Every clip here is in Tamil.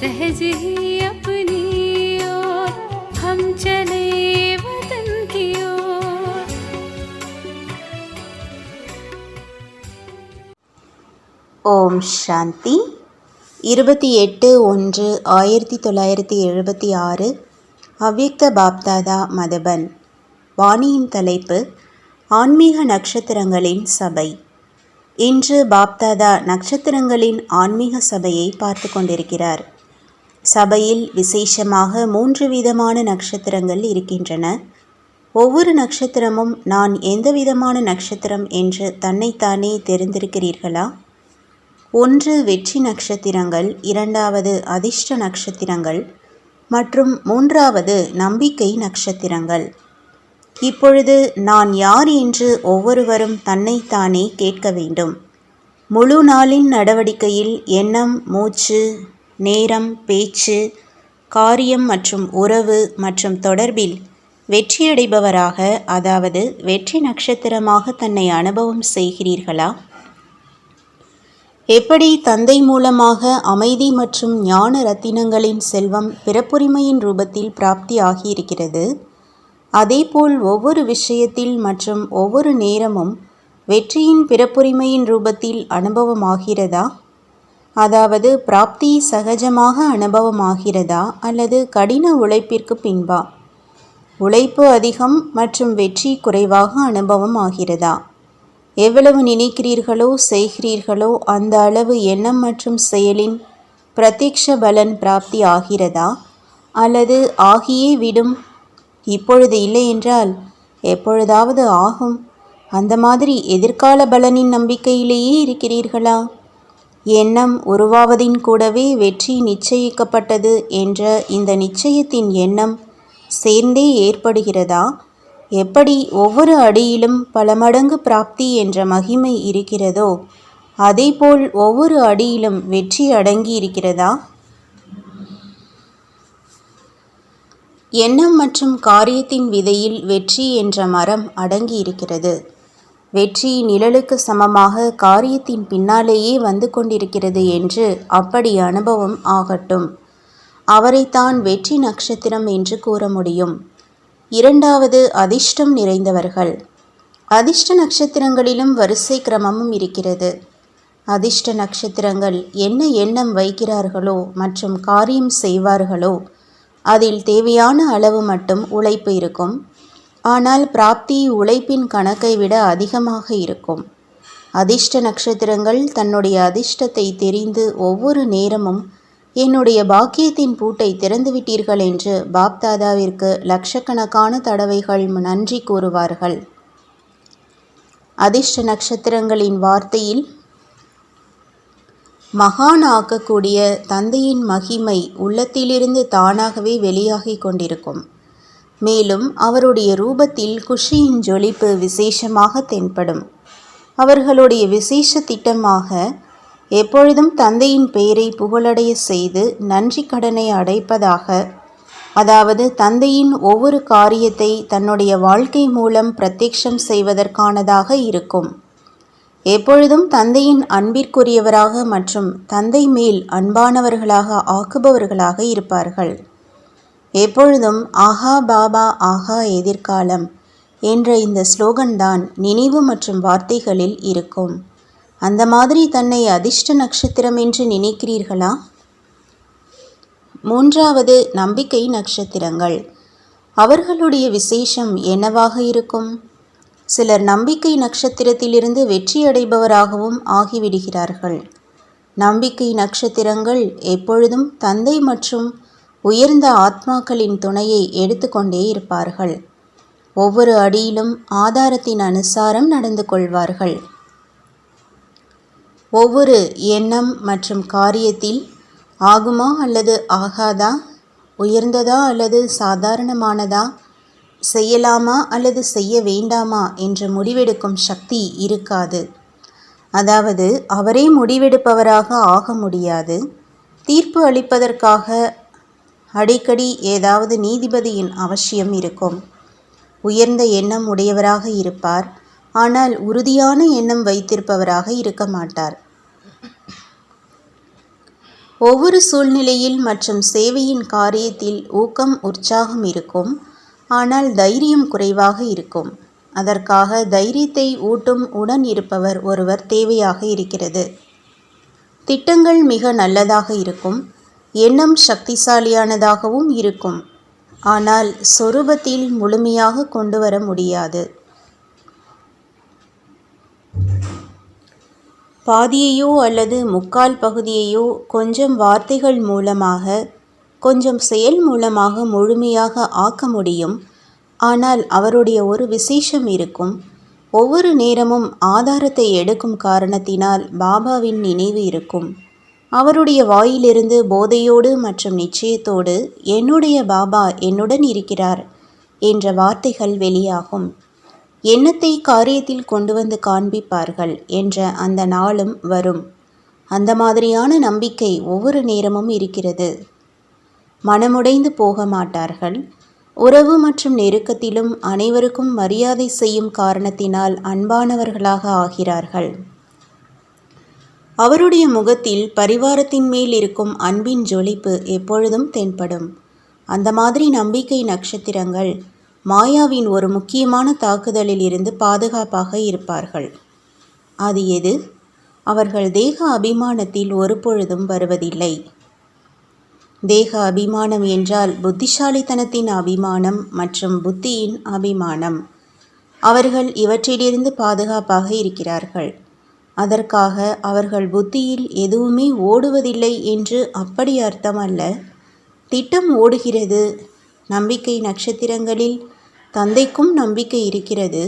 सहज ही अपनी ओर हम चले वतन की ओर। ஓம் சாந்தி. 28/1/1976 அவ்யக்த பாப்தாதா மதுபன். வாணியின் தலைப்பு ஆன்மீக நட்சத்திரங்களின் சபை. இன்று பாப்தாதா நட்சத்திரங்களின் ஆன்மீக சபையை பார்த்து கொண்டிருக்கிறார். சபையில் விசேஷமாக 3 விதமான நட்சத்திரங்கள் இருக்கின்றன. ஒவ்வொரு நட்சத்திரமும் நான் எந்த விதமான நட்சத்திரம் என்று தன்னைத்தானே தெரிந்திருக்கிறீர்களா? 1 வெற்றி நட்சத்திரங்கள், 2வது அதிர்ஷ்ட நட்சத்திரங்கள் மற்றும் 3வது நம்பிக்கை நட்சத்திரங்கள். இப்பொழுது நான் யார் என்று ஒவ்வொருவரும் தன்னைத்தானே கேட்க வேண்டும். முழு நாளின் நடவடிக்கையில் எண்ணம், மூச்சு, நேரம், பேச்சு, காரியம் மற்றும் உறவு மற்றும் தொடர்பில் வெற்றியடைபவராக, அதாவது வெற்றி நட்சத்திரமாக தன்னை அனுபவம் செய்கிறீர்களா? எப்படி தந்தை மூலமாக அமைதி மற்றும் ஞான ரத்தினங்களின் செல்வம் பிறப்புரிமையின் ரூபத்தில் பிராப்தி ஆகியிருக்கிறது, அதேபோல் ஒவ்வொரு விஷயத்தில் மற்றும் ஒவ்வொரு நேரமும் வெற்றியின் பிறப்புரிமையின் ரூபத்தில் அனுபவமாகிறதா? அதாவது பிராப்தி சகஜமாக அனுபவமாகிறதா அல்லது கடின உழைப்பிற்கு பின்பா? உழைப்பு அதிகம் மற்றும் வெற்றி குறைவாக அனுபவம் ஆகிறதா? எவ்வளவு நினைக்கிறீர்களோ செய்கிறீர்களோ அந்த அளவு எண்ணம் மற்றும் செயலின் பிரத்யக்ஷ பலன் பிராப்தி ஆகிறதா அல்லது ஆகியே விடும்? இப்பொழுது இல்லை என்றால் எப்பொழுதாவது ஆகும். அந்த மாதிரி எதிர்கால பலனின் நம்பிக்கையிலேயே இருக்கிறீர்களா? எண்ணம் உருவாவதின் கூடவே வெற்றி நிச்சயிக்கப்பட்டது என்ற இந்த நிச்சயத்தின் எண்ணம் சேர்ந்தே ஏற்படுகிறதா? எப்படி ஒவ்வொரு அடியிலும் பல மடங்கு பிராப்தி என்ற மகிமை இருக்கிறதோ அதேபோல் ஒவ்வொரு அடியிலும் வெற்றி அடங்கி இருக்கிறதா? எண்ணம் மற்றும் காரியத்தின் விதையில் வெற்றி என்ற மரம் அடங்கி இருக்கிறது. வெற்றி நிழலுக்கு சமமாக காரியத்தின் பின்னாலேயே வந்து கொண்டிருக்கிறது என்று அப்படி அனுபவம் ஆகட்டும். அவரைத்தான் வெற்றி நட்சத்திரம் என்று கூற முடியும். 2வது அதிர்ஷ்டம் நிறைந்தவர்கள். அதிர்ஷ்ட நட்சத்திரங்களிலும் வரிசை கிரமமும் இருக்கிறது. அதிர்ஷ்ட நட்சத்திரங்கள் என்ன எண்ணம் வைக்கிறார்களோ மற்றும் காரியம் செய்வார்களோ அதில் தேவையான அளவு மட்டும் உழைப்பு இருக்கும். ஆனால் பிராப்தி உழைப்பின் கணக்கை விட அதிகமாக இருக்கும். அதிர்ஷ்ட நட்சத்திரங்கள் தன்னுடைய அதிர்ஷ்டத்தை தெரிந்து ஒவ்வொரு நேரமும் என்னுடைய பாக்கியத்தின் பூட்டை திறந்துவிட்டீர்கள் என்று பாப்தாதாவிற்கு லட்சக்கணக்கான தடவைகள் நன்றி கூறுவார்கள். அதிர்ஷ்ட நட்சத்திரங்களின் வார்த்தையில் மகான் ஆக்கக்கூடிய தந்தையின் மகிமை உள்ளத்திலிருந்து தானாகவே வெளியாகி கொண்டிருக்கும். மேலும் அவருடைய ரூபத்தில் குஷியின் ஜொலிப்பு விசேஷமாக தென்படும். அவர்களுடைய விசேஷ திட்டமாக எப்பொழுதும் தந்தையின் பெயரை புகழடைய செய்து நன்றி கடனை அடைப்பதாக, அதாவது தந்தையின் ஒவ்வொரு காரியத்தை தன்னுடைய வாழ்க்கை மூலம் பிரத்யக்ஷம் செய்வதற்கானதாக இருக்கும். எப்பொழுதும் தந்தையின் அன்பிற்குரியவராக மற்றும் தந்தை மேல் அன்பானவர்களாக ஆக்குபவர்களாக இருப்பார்கள். எப்பொழுதும் ஆஹா பாபா ஆஹா எதிர்காலம் என்ற இந்த ஸ்லோகன்தான் நினைவு மற்றும் வார்த்தைகளில் இருக்கும். அந்த மாதிரி தன்னை அதிர்ஷ்ட நட்சத்திரம் என்று நினைக்கிறீர்களா? 3வது நம்பிக்கை நட்சத்திரங்கள். அவர்களுடைய விசேஷம் என்னவாக இருக்கும்? சிலர் நம்பிக்கை நட்சத்திரத்திலிருந்து வெற்றியடைபவராகவும் ஆகிவிடுகிறார்கள். நம்பிக்கை நட்சத்திரங்கள் எப்பொழுதும் தந்தை மற்றும் உயர்ந்த ஆத்மாக்களின் துணையை எடுத்துக்கொண்டே இருப்பார்கள். ஒவ்வொரு அடியிலும் ஆதாரத்தின் அனுசாரம் நடந்து கொள்வார்கள். ஒவ்வொரு எண்ணம் மற்றும் காரியத்தில் ஆகுமா அல்லது ஆகாதா, உயர்ந்ததா அல்லது சாதாரணமானதா, செய்யலாமா அல்லது செய்ய வேண்டாமா என்று முடிவெடுக்கும் சக்தி இருக்காது. அதாவது அவரே முடிவெடுப்பவராக ஆக முடியாது. தீர்ப்பு அளிப்பதற்காக அடிக்கடி ஏதாவது நீதிபதியின் அவசியம் இருக்கும். உயர்ந்த எண்ணம் உடையவராக இருப்பார், ஆனால் உறுதியான எண்ணம் வைத்திருப்பவராக இருக்க மாட்டார். ஒவ்வொரு சூழ்நிலையில் மற்றும் சேவையின் காரியத்தில் ஊக்கம் உற்சாகம் இருக்கும், ஆனால் தைரியம் குறைவாக இருக்கும். அதற்காக தைரியத்தை ஊட்டும் உடன் இருப்பவர் ஒருவர் தேவையாக இருக்கிறது. திட்டங்கள் மிக நல்லதாக இருக்கும், எண்ணம் சக்திசாலியானதாகவும் இருக்கும், ஆனால் சொரூபத்தில் முழுமையாக கொண்டு வர முடியாது. பாதியையோ அல்லது முக்கால் பகுதியையோ கொஞ்சம் வார்த்தைகள் மூலமாக, கொஞ்சம் செயல் மூலமாக முழுமையாக ஆக்க முடியும். ஆனால் அவருடைய ஒரு விசேஷம் இருக்கும். ஒவ்வொரு நேரமும் ஆதாரத்தை எடுக்கும் காரணத்தினால் பாபாவின் நினைவு இருக்கும். அவருடைய வாயிலிருந்து போதையோடு மற்றும் நிச்சயத்தோடு என்னுடைய பாபா என்னுடன் இருக்கிறார் என்ற வார்த்தைகள் வெளியாகும். எண்ணத்தை காரியத்தில் கொண்டு வந்து காண்பிப்பார்கள் என்ற அந்த நாளும் வரும். அந்த மாதிரியான நம்பிக்கை ஒவ்வொரு நேரமும் இருக்கிறது. மனமுடைந்து போக மாட்டார்கள். உறவு மற்றும் நெருக்கத்திலும் அனைவருக்கும் மரியாதை செய்யும் காரணத்தினால் அன்பானவர்களாக ஆகிறார்கள். அவருடைய முகத்தில் பரிவாரத்தின் மேல் இருக்கும் அன்பின் ஜொலிப்பு எப்பொழுதும் தென்படும். அந்த மாதிரி நம்பிக்கை நட்சத்திரங்கள் மாயாவின் ஒரு முக்கியமான தாக்குதலில் இருந்து பாதுகாப்பாக இருப்பார்கள். அது எது? அவர்கள் தேக அபிமானத்தில் ஒருபொழுதும் வருவதில்லை. தேக அபிமானம் என்றால் புத்திசாலித்தனத்தின் அபிமானம் மற்றும் புத்தியின் அபிமானம். அவர்கள் இவற்றிலிருந்து பாதுகாப்பாக இருக்கிறார்கள். அதற்காக அவர்கள் புத்தியில் எதுவுமே ஓடுவதில்லை என்று அப்படி அர்த்தம் அல்ல. திட்டம் ஓடுகிறது. நம்பிக்கை நட்சத்திரங்களில் தந்தைக்கும் நம்பிக்கை இருக்கிறது.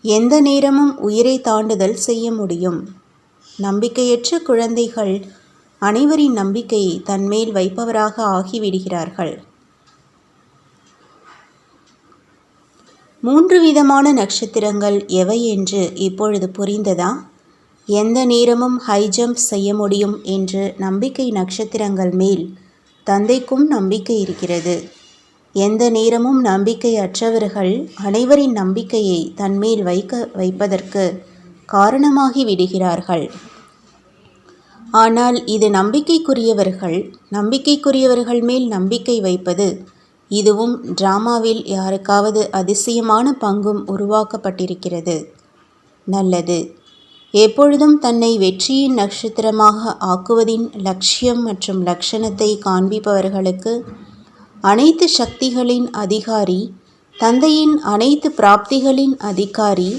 எந்த நேரமும் உயிரை தாண்டுதல் செய்ய முடியும். நம்பிக்கையற்ற குழந்தைகள் அனைவரின் நம்பிக்கையை தன்மேல் வைப்பவராக ஆகிவிடுகிறார்கள். 3 விதமான நட்சத்திரங்கள் எவை என்று இப்பொழுது புரிந்ததா? எந்த நேரமும் ஹை ஜம்ப் செய்ய முடியும் என்று நம்பிக்கை நட்சத்திரங்கள் மேல் தந்தைக்கும் நம்பிக்கை இருக்கிறது. எந்த நேரமும் நம்பிக்கை அற்றவர்கள் அனைவரின் நம்பிக்கையை தன்மேல் வைப்பதற்கு காரணமாகி விடுகிறார்கள். ஆனால் இது நம்பிக்கைக்குரியவர்கள் மேல் நம்பிக்கை வைப்பது. இதுவும் டிராமாவில் யாருக்காவது அதிசயமான பங்கும் உருவாக்கப்பட்டிருக்கிறது. நல்லது. எப்பொழுதும் தன்னை வெற்றியின் நட்சத்திரமாக ஆக்குவதின் லட்சியம் மற்றும் லட்சணத்தை காண்பிப்பவர்களுக்கு அனைத்து சக்திகளின் அதிகாரி, தந்தையின் அனைத்து பிராப்திகளின் அதிகாரி,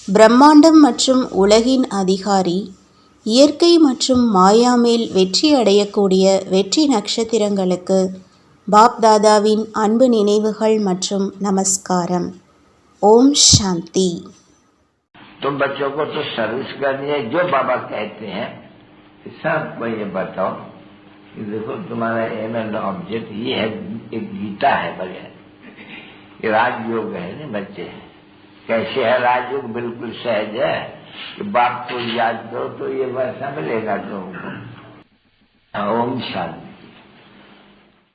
பிரம்மாண்டம் மற்றும் உலகின் அதிகாரி, இயற்கை மற்றும் மாயா மேல் வெற்றி அடையக்கூடிய வெற்றி நட்சத்திரங்களுக்கு பாப் தாதாவின் அன்பு நினைவுகள் மற்றும் நமஸ்காரம். ஓம் சாந்தி. तुम बच्चों को तो सर्विस करनी है, जो बाबा कहते हैं सबको ये बताओ कि देखो तुम्हारा एम एंड ऑब्जेक्ट ये है, एक गीता है बढ़िया, ये राजयोग है ना बच्चे। कैसे है राजयोग? बिल्कुल सहज है कि बाप को याद करो तो ये वैसा मिलेगा तुमको। ओम शांति।